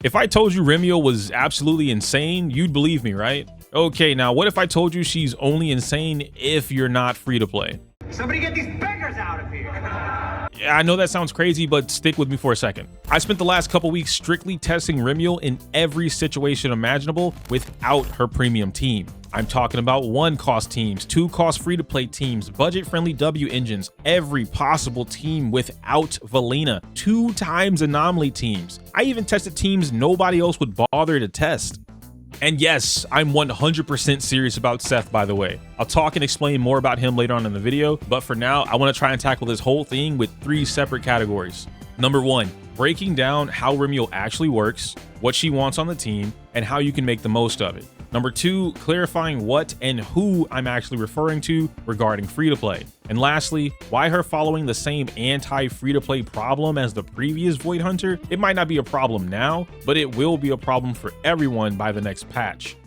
If I told you Remielle was absolutely insane, you'd believe me, right? Okay, now what if I told you she's only insane if you're not free to play? Somebody get these beggars out of here. Yeah, I know that sounds crazy, but stick with me for a second. I spent the last couple weeks strictly testing Remielle in every situation imaginable without her premium team. I'm talking about 1-cost teams, 2-cost free-to-play teams, budget-friendly W engines, every possible team without Velina, 2 times Anomaly teams. I even tested teams nobody else would bother to test. And yes, I'm 100% serious about Seth, by the way. I'll talk and explain more about him later on in the video, but for now, I want to try and tackle this whole thing with 3 separate categories. Number 1, breaking down how Remielle actually works, what she wants on the team, and how you can make the most of it. Number 2, clarifying what and who I'm actually referring to regarding free-to-play. And lastly, why her following the same anti-free-to-play problem as the previous Void Hunter. It might not be a problem now, but it will be a problem for everyone by the next patch.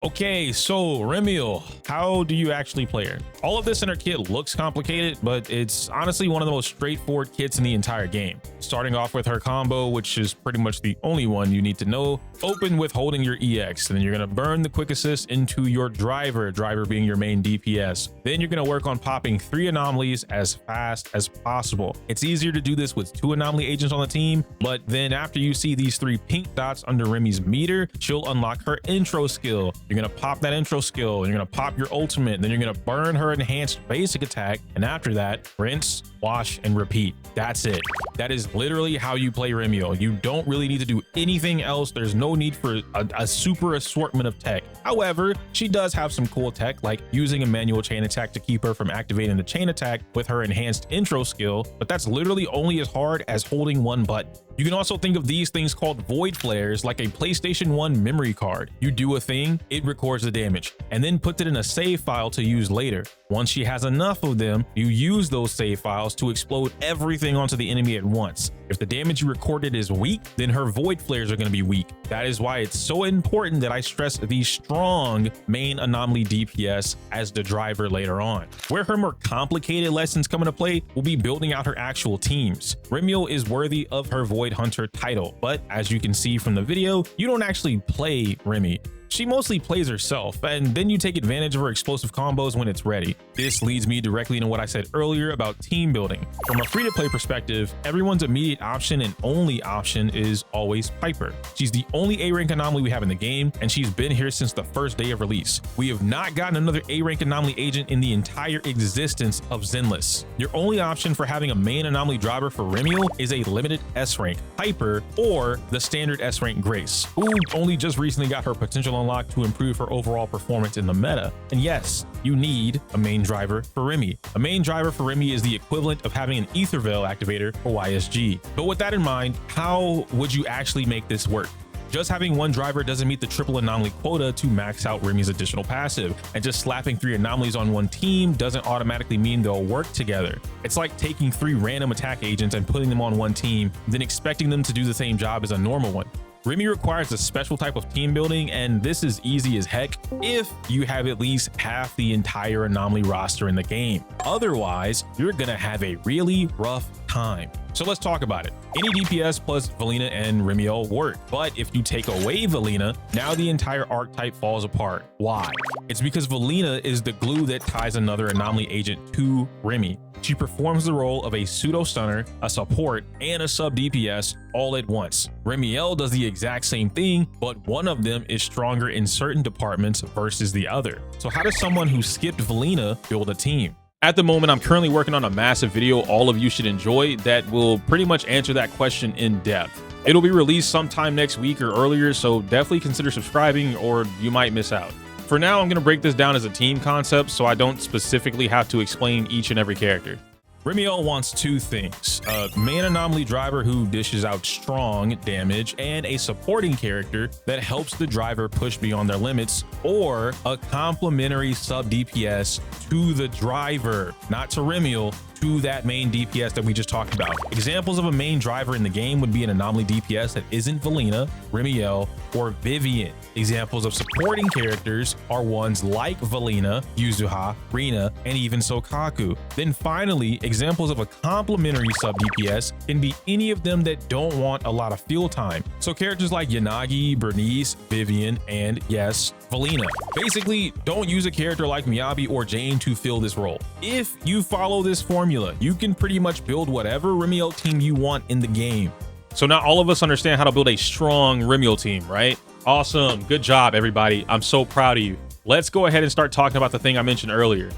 Okay, so Remielle, how do you actually play her? All of this in her kit looks complicated, but it's honestly one of the most straightforward kits in the entire game. Starting off with her combo, which is pretty much the only one you need to know. Open with holding your EX, and then you're gonna burn the quick assist into your driver being your main DPS. Then you're gonna work on popping 3 anomalies as fast as possible. It's easier to do this with 2 anomaly agents on the team, but then after you see these 3 pink dots under Remy's meter, she'll unlock her intro skill. You're gonna pop that intro skill, and you're gonna pop your ultimate, then you're gonna burn her enhanced basic attack, and after that, rinse, wash, and repeat. That's it. That is literally how you play Remielle. You don't really need to do anything else. There's no need for a super assortment of tech. However, she does have some cool tech, like using a manual chain attack to keep her from activating the chain attack with her enhanced intro skill, but that's literally only as hard as holding 1 button. You can also think of these things called void flares like a PlayStation 1 memory card. You do a thing, it records the damage, and then puts it in a save file to use later. Once she has enough of them, you use those save files to explode everything onto the enemy at once. If the damage you recorded is weak, then her void flares are going to be weak. That is why it's so important that I stress the strong main anomaly DPS as the driver later on. Where her more complicated lessons come into play will be building out her actual teams. Remielle is worthy of her Void Hunter title, but as you can see from the video, you don't actually play Remy. She mostly plays herself, and then you take advantage of her explosive combos when it's ready. This leads me directly into what I said earlier about team building. From a free-to-play perspective, everyone's immediate option and only option is always Piper. She's the only A-rank anomaly we have in the game, and she's been here since the first day of release. We have not gotten another A-rank anomaly agent in the entire existence of Zenless. Your only option for having a main anomaly driver for Remielle is a limited S-rank Piper or the standard S-rank Grace, who only just recently got her potential unlocked to improve her overall performance in the meta. And yes, you need a main driver for Remy. A main driver for Remy is the equivalent of having an Ether Veil activator for YSG. But with that in mind, how would you actually make this work? Just having 1 driver doesn't meet the triple anomaly quota to max out Remy's additional passive, and just slapping 3 anomalies on 1 team doesn't automatically mean they'll work together. It's like taking 3 random attack agents and putting them on 1 team, then expecting them to do the same job as a normal one. Remy requires a special type of team building, and this is easy as heck if you have at least half the entire anomaly roster in the game. Otherwise, you're gonna have a really rough time. So let's talk about it. Any DPS plus Velina and Remielle work, but if you take away Velina, now the entire archetype falls apart. Why? It's because Velina is the glue that ties another anomaly agent to Remy. She performs the role of a pseudo stunner, a support, and a sub DPS all at once. Remielle does the exact same thing, but one of them is stronger in certain departments versus the other. So how does someone who skipped Velina build a team? At the moment, I'm currently working on a massive video all of you should enjoy that will pretty much answer that question in depth. It'll be released sometime next week or earlier, so definitely consider subscribing or you might miss out. For now, I'm going to break this down as a team concept so I don't specifically have to explain each and every character. Remielle wants 2 things, a main anomaly driver who dishes out strong damage and a supporting character that helps the driver push beyond their limits, or a complementary sub DPS to the driver, not to Remielle, to to that main DPS that we just talked about. Examples of a main driver in the game would be an Anomaly DPS that isn't Velina, Remielle, or Vivian. Examples of supporting characters are ones like Velina, Yuzuha, Rina, and even Sokaku. Then finally, examples of a complementary sub DPS can be any of them that don't want a lot of field time. So characters like Yanagi, Bernice, Vivian, and yes, Velina. Basically, don't use a character like Miyabi or Jane to fill this role. If you follow this formula, you can pretty much build whatever Remielle team you want in the game. So now all of us understand how to build a strong Remielle team, right? Awesome. Good job, everybody. I'm so proud of you. Let's go ahead and start talking about the thing I mentioned earlier,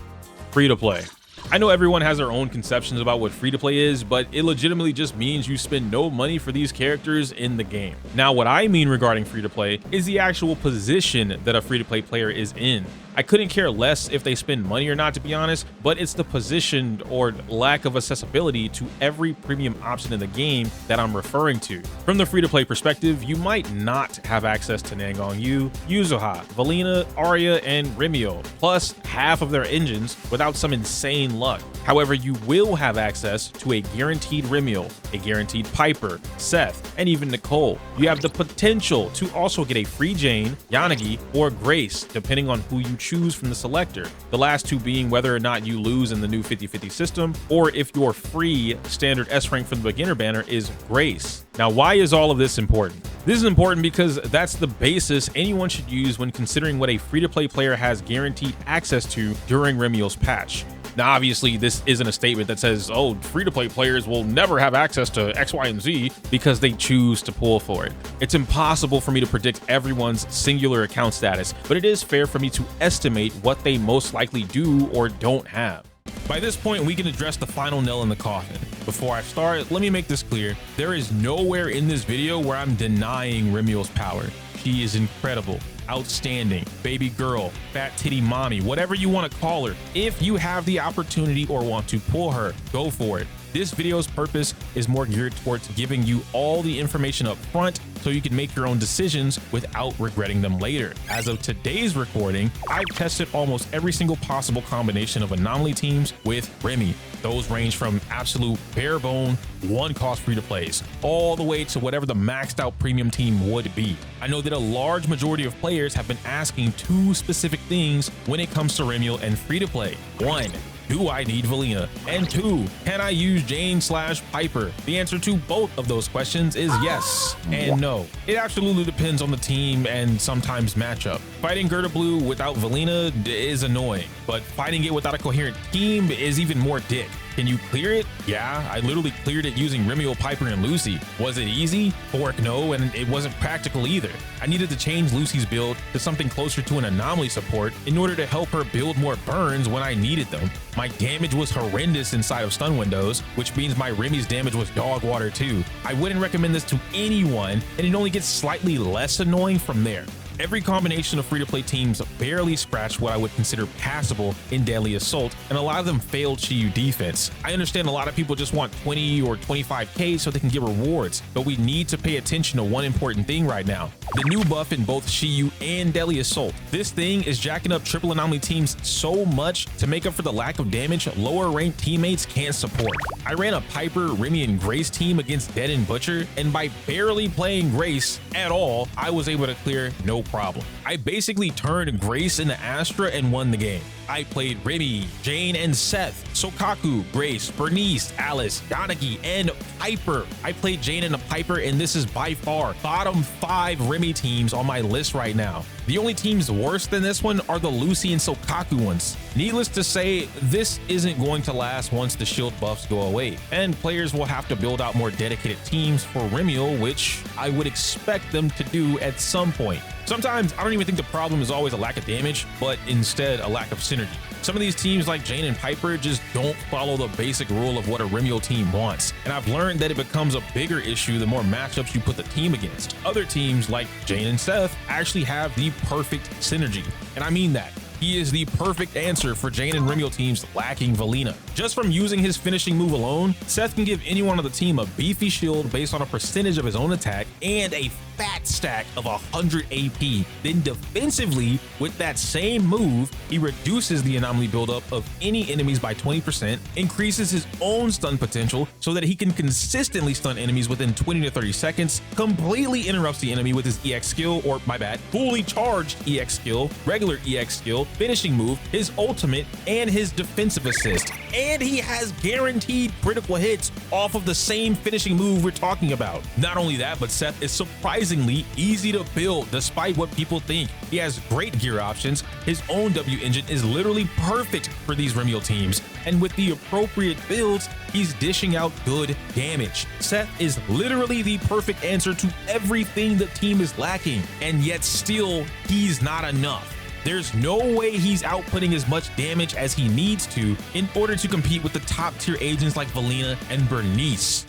free to play. I know everyone has their own conceptions about what free to play is, but it legitimately just means you spend no money for these characters in the game. Now, what I mean regarding free to play is the actual position that a free to play player is in. I couldn't care less if they spend money or not, to be honest, but it's the position or lack of accessibility to every premium option in the game that I'm referring to. From the free-to-play perspective, you might not have access to Nangong-yu, Yuzuha, Velina, Arya, and Remielle, plus half of their engines without some insane luck. However, you will have access to a guaranteed Remielle, a guaranteed Piper, Seth, and even Nicole. You have the potential to also get a free Jane, Yanagi, or Grace, depending on who you choose from the selector. The last two being whether or not you lose in the new 50-50 system, or if your free standard S rank from the beginner banner is Grace. Now, why is all of this important? This is important because that's the basis anyone should use when considering what a free-to-play player has guaranteed access to during Remielle's patch. Now, obviously, this isn't a statement that says, oh, free-to-play players will never have access to X, Y, and Z because they choose to pull for it. It's impossible for me to predict everyone's singular account status, but it is fair for me to estimate what they most likely do or don't have. By this point, we can address the final nail in the coffin. Before I start, let me make this clear. There is nowhere in this video where I'm denying Remielle's power. She is incredible, outstanding, baby girl, fat titty mommy, whatever you want to call her. If you have the opportunity or want to pull her, go for it. This video's purpose is more geared towards giving you all the information up front so you can make your own decisions without regretting them later. As of today's recording, I've tested almost every single possible combination of Anomaly teams with Remy. Those range from absolute bare bone, one cost free to plays, all the way to whatever the maxed out premium team would be. I know that a large majority of players have been asking two specific things when it comes to Remielle and free to play. One, do I need Velina? And two, can I use Jane/Piper? The answer to both of those questions is yes and no. It absolutely depends on the team and sometimes matchup. Fighting Gerda Blue without Velina is annoying, but fighting it without a coherent team is even more dick. Can you clear it? Yeah, I literally cleared it using Remielle, Piper, and Lucy. Was it easy? Fork no, and it wasn't practical either. I needed to change Lucy's build to something closer to an Anomaly support in order to help her build more burns when I needed them. My damage was horrendous inside of stun windows, which means my Remy's damage was dog water too. I wouldn't recommend this to anyone, and it only gets slightly less annoying from there. Every combination of free-to-play teams barely scratched what I would consider passable in Deadly Assault, and a lot of them failed Shiyu defense. I understand a lot of people just want 20 or 25k so they can get rewards, but we need to pay attention to one important thing right now. The new buff in both Shiyu and Deadly Assault. This thing is jacking up triple Anomaly teams so much to make up for the lack of damage lower ranked teammates can't support. I ran a Piper, Remy, and Grace team against Dead and Butcher, and by barely playing Grace at all, I was able to clear no problem. I basically turned Grace into Astra and won the game. I played Remy, Jane, and Seth, Sokaku, Grace, Bernice, Alice, Yanagi, and Piper. I played Jane and a Piper, and this is by far bottom 5 Remy teams on my list right now. The only teams worse than this one are the Lucy and Sokaku ones. Needless to say, this isn't going to last once the shield buffs go away, and players will have to build out more dedicated teams for Remielle, which I would expect them to do at some point. Sometimes I don't even think the problem is always a lack of damage, but instead a lack of synergy. Some of these teams like Jane and Piper just don't follow the basic rule of what a Remielle team wants, and I've learned that it becomes a bigger issue the more matchups you put the team against. Other teams like Jane and Seth actually have the perfect synergy, and I mean that. He is the perfect answer for Jane and Remielle teams lacking Velina. Just from using his finishing move alone, Seth can give anyone on the team a beefy shield based on a percentage of his own attack and a fat stack of 100 AP. Then defensively, with that same move, he reduces the anomaly buildup of any enemies by 20%, increases his own stun potential so that he can consistently stun enemies within 20 to 30 seconds, completely interrupts the enemy with his EX skill, or my bad, fully charged EX skill, regular EX skill, finishing move, his ultimate, and his defensive assist. And he has guaranteed critical hits off of the same finishing move we're talking about. Not only that, but Seth is surprisingly easy to build despite what people think. He has great gear options. His own W engine is literally perfect for these Remielle teams. And with the appropriate builds, he's dishing out good damage. Seth is literally the perfect answer to everything the team is lacking. And yet still, he's not enough. There's no way he's outputting as much damage as he needs to in order to compete with the top tier agents like Velina and Bernice.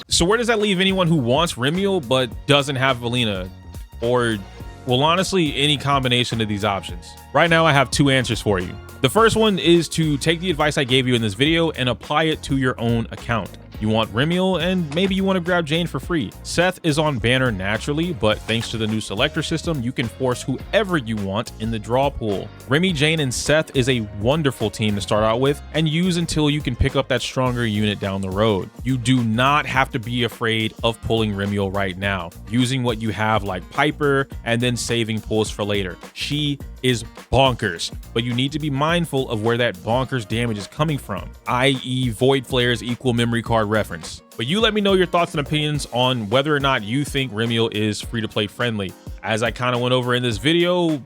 So where does that leave anyone who wants Remielle but doesn't have Velina? Or, well, honestly, any combination of these options? Right now, I have two answers for you. The first one is to take the advice I gave you in this video and apply it to your own account. You want Remielle and maybe you want to grab Jane for free. Seth is on banner naturally, but thanks to the new selector system, you can force whoever you want in the draw pool. Remy, Jane, and Seth is a wonderful team to start out with and use until you can pick up that stronger unit down the road. You do not have to be afraid of pulling Remielle right now, using what you have like Piper and then saving pulls for later. She is bonkers, but you need to be mindful of where that bonkers damage is coming from, i.e. Void Flares equal memory card reference. But you let me know your thoughts and opinions on whether or not you think Remielle is free-to-play friendly. As I kind of went over in this video,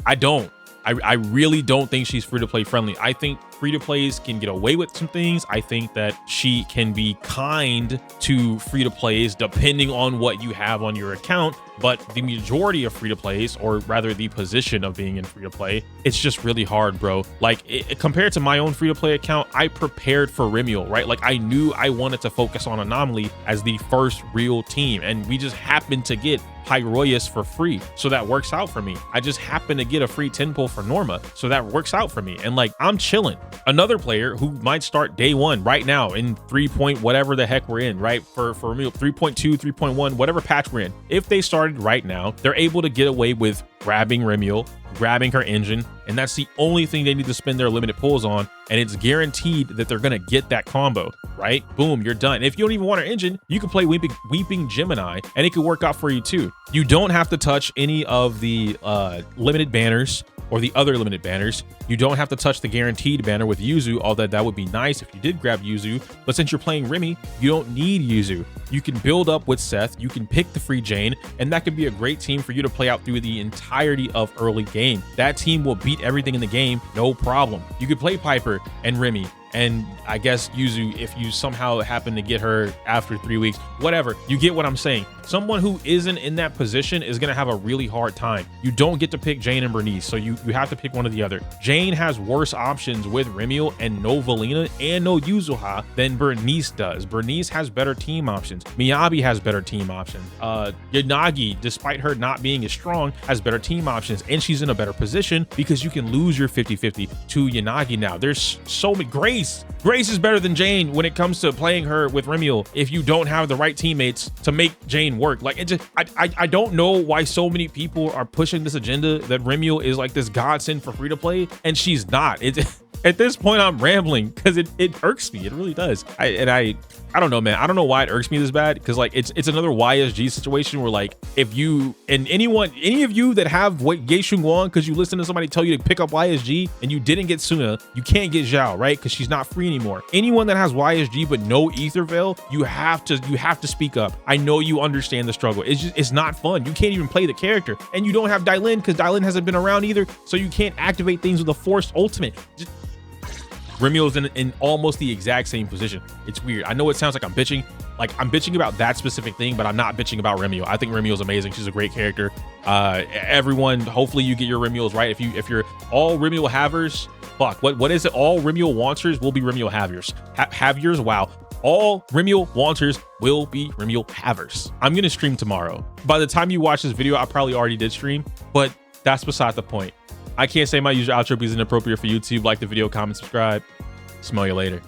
I don't. I really don't think she's free-to-play friendly. I think free-to-plays can get away with some things. I think that she can be kind to free-to-plays depending on what you have on your account. But the majority of free-to-plays, or rather the position of being in free-to-play, it's just really hard, bro. Like, compared to my own free-to-play account, I prepared for Remielle, right? Like, I knew I wanted to focus on Anomaly as the first real team, and we just happened to get Pyroeus for free, so that works out for me. I just happened to get a free 10 pull for Norma, so that works out for me. And like, I'm chilling. Another player who might start day one right now in 3. Whatever the heck we're in, right? For Remielle, 3.2, 3.1, whatever patch we're in. If they started right now, they're able to get away with grabbing Remielle, grabbing her engine, and that's the only thing they need to spend their limited pulls on, and it's guaranteed that they're gonna get that combo, right? Boom, you're done. If you don't even want her engine, you can play Weeping Gemini, and it could work out for you too. You don't have to touch any of the limited banners or the other limited banners. You don't have to touch the guaranteed banner with Yuzu, although that would be nice if you did grab Yuzu. But since you're playing Remy, you don't need Yuzu. You can build up with Seth, you can pick the free Jane, and that could be a great team for you to play out through the entirety of early game. That team will beat everything in the game, no problem. You could play Piper and Remy, and I guess Yuzu if you somehow happen to get her after 3 weeks, whatever. You get what I'm saying. Someone who isn't in that position is going to have a really hard time. You don't get to pick Jane and Bernice, so you have to pick one or the other. Jane has worse options with Remielle and no Velina and no Yuzuha than Bernice does. Bernice has better team options. Miyabi has better team options. Yanagi, despite her not being as strong, has better team options, and she's in a better position because you can lose your 50-50 to Yanagi now. There's so many. Grace is better than Jane when it comes to playing her with Remielle if you don't have the right teammates to make Jane work. Like, it just, I don't know why so many people are pushing this agenda that Remielle is like this godsend for free to play, and she's not. At this point, I'm rambling because it irks me. It really does. I don't know, man. I don't know why it irks me this bad, because like it's another YSG situation where like if you and any of you that have Yeishun Wang because you listen to somebody tell you to pick up YSG and you didn't get Suna, you can't get Zhao, right? Because she's not free anymore. Anyone that has YSG but no Ether Veil, you have to speak up. I know you understand the struggle. It's not fun. You can't even play the character, and you don't have Dylin because Dylin hasn't been around either, so you can't activate things with a forced ultimate. Remielle's in almost the exact same position. It's weird. I know it sounds like I'm bitching. Like, I'm bitching about that specific thing, but I'm not bitching about Remielle. I think Remielle's amazing. She's a great character. Everyone, hopefully you get your Remielles right. If you're all Remielle havers, fuck. What is it? All Remielle wanters will be Remielle havers. Havers, wow. All Remielle wanters will be Remielle havers. I'm gonna stream tomorrow. By the time you watch this video, I probably already did stream, but that's beside the point. I can't say my usual outro because it's inappropriate for YouTube. Like the video, comment, subscribe. Smell you later.